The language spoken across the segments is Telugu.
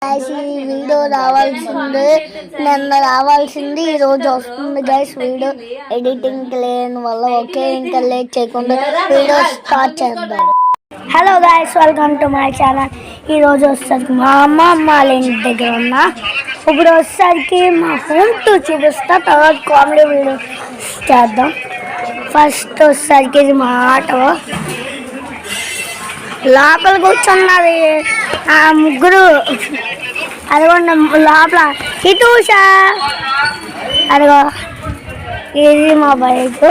ఈ వీడియో రావాల్సింది ఈ రోజు వస్తుంది గైస్. వీడియో ఎడిటింగ్ లేని వల్ల ఓకే, ఇంకా లేట్ చేయకుండా వీడియో స్టార్ట్ చేద్దాం. Hello guys, welcome to my channel. ఈరోజు వచ్చేసరికి మా అమ్మమ్మ వాళ్ళ ఇంటి దగ్గర ఉన్నా. ఇప్పుడు వచ్చేసరికి మా హోమ్ టూర్ చూపిస్తా, తర్వాత కామెడీ వీడియో చేద్దాం. ఫస్ట్ వచ్చేసరికి ఇది మా ఆటో. లోపల కూర్చున్నది ఆ ముగ్గురు, అదిగోండి లోపల ఇటూషా, అదిగో ఇది మా బైక్.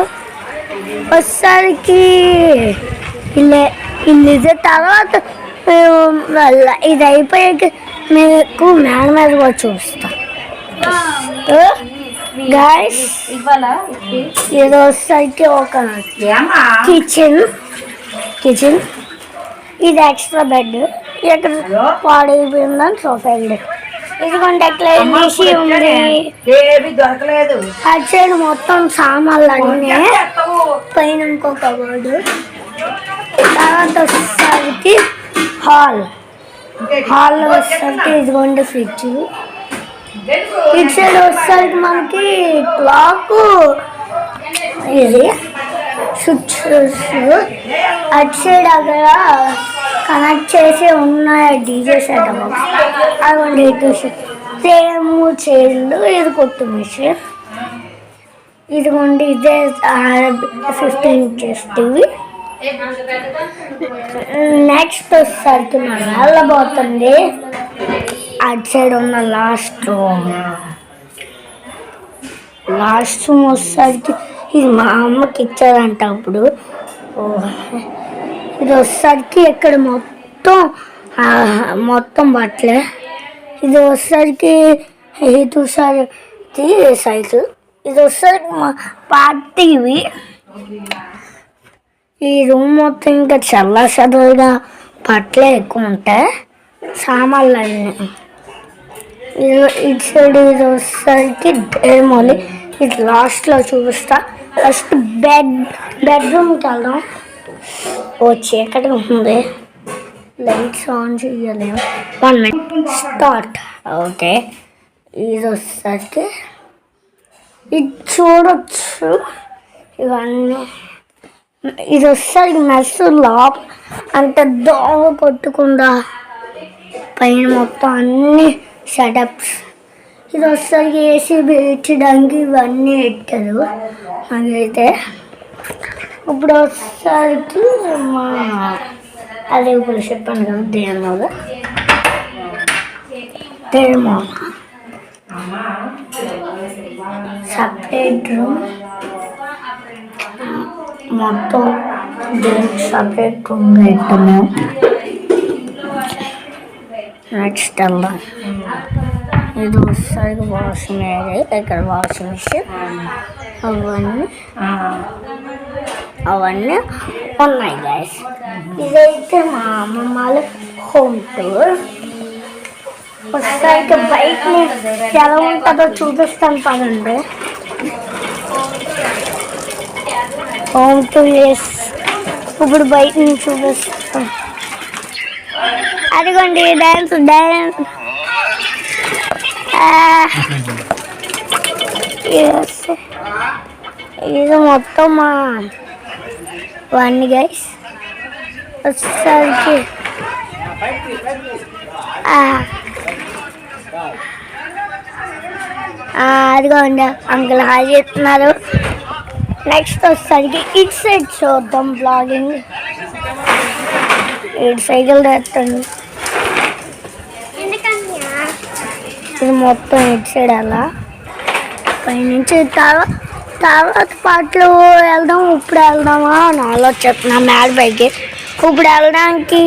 వచ్చేసరికి ఇల్లు తర్వాత ఇది అయిపోయాక మీకు మేడ మీద కూడా చూపిస్తాం గైస్. ఇది వచ్చేసరికి ఒక కిచెన్, ఇది ఎక్స్ట్రా బెడ్, ఇక్కడ పాడైపోయిందని సోఫా. ఇదిగోండి ఎట్లా వేసి ఉంది. అటు సైడ్ మొత్తం సామాన్లు అన్నీ, పైన ఇంకో కబోర్డు. తర్వాత వచ్చేసరికి హాల్లో వచ్చేసరికి ఇదిగోండి ఫ్రిడ్జ్. ఇటు సైడ్ వచ్చేసరికి మనకి క్లాక్, ఇది స్విచ్. అటు సైడ్ అక్కడ కనెక్ట్ చేసి ఉన్నాయి డీజే సెట్ బాక్స్. అదిగోండి సేమ్ చైర్లు, ఇది కొట్టు మిషన్. ఇదిగోండి ఇదే 15 inches టీవీ. నెక్స్ట్ వచ్చేసరికి మనం వెళ్ళబోతుంది అటు సైడ్ ఉన్న లాస్ట్ రూమ్ వచ్చేసరికి ఇది మా అమ్మకి ఇచ్చారంట అప్పుడు. ఇది వచ్చేసరికి ఇక్కడ మొత్తం బట్టలే. ఇది వచ్చేసరికి సైకిల్. ఇది వచ్చేసరికి మా పార్టీవి. ఈ రూమ్ మొత్తం ఇంకా చల్లగా బట్టలే ఎక్కువ ఉంటాయి, సామాన్లు అన్నీ. ఇటు సైడ్ ఇది వచ్చేసరికి డేమోలి. ఇది లాస్ట్లో చూపిస్తా. ఫస్ట్ బెడ్రూమ్కి వెళ్దాం. చీకటిగా ఉంది, లైట్స్ ఆన్ చేయలేము. 1 minute స్టార్ట్. ఓకే, ఇది వచ్చేసరికి ఇది చూడొచ్చు. ఇవన్నీ ఇది వచ్చేసరికి మెస్ లోపల అంటే దోమ కొట్టకుండా పైన మొత్తం అన్ని సెటప్స్. ఇది వచ్చేసరికి ఏసీ పెట్టడానికి ఇవన్నీ పెట్టారు నాకైతే. ఇప్పుడు వచ్చేసరికి అదే ఇప్పుడు చెప్పాను కదా దేమో సపరేట్ రూమ్, మొత్తం దీనికి సపరేట్ రూమ్ పెట్టాము. నెక్స్ట్ వెళ్దాం. ఇది వచ్చేసరికి వాషింగ్ ఏరియా, ఇక్కడ వాషింగ్ మిషన్ అవన్నీ ఉన్నాయి గైస్. ఇదైతే మా అమ్మమ్మ వాళ్ళ హోమ్ టూర్. ఒకసారి బైక్ ఎలా ఉంటుందో చూపిస్తాను పదండి. హోమ్ టూర్ ఇప్పుడు బైక్ నుంచి చూపిస్తాం. అదిగోండి డ్యాన్స్. ఇది మొత్తం మా వన్ గైస్. వచ్చేసరికి అదిగోండి అంకుల్ హాయ్ చెప్తున్నారు. నెక్స్ట్ వచ్చేసరికి ఇటు సైడ్ చూద్దాం బ్లాగింగ్. ఇటు సైకిల్ తెచ్చండి. ఇది మొత్తం ఇటు సైడ్ అలా పైనుంచి తర్వాత పాటలు వెళ్దాం. ఇప్పుడు వెళ్దామా అని ఆలోచిస్తున్నా మేడ పైకి. ఇప్పుడు వెళ్ళడానికి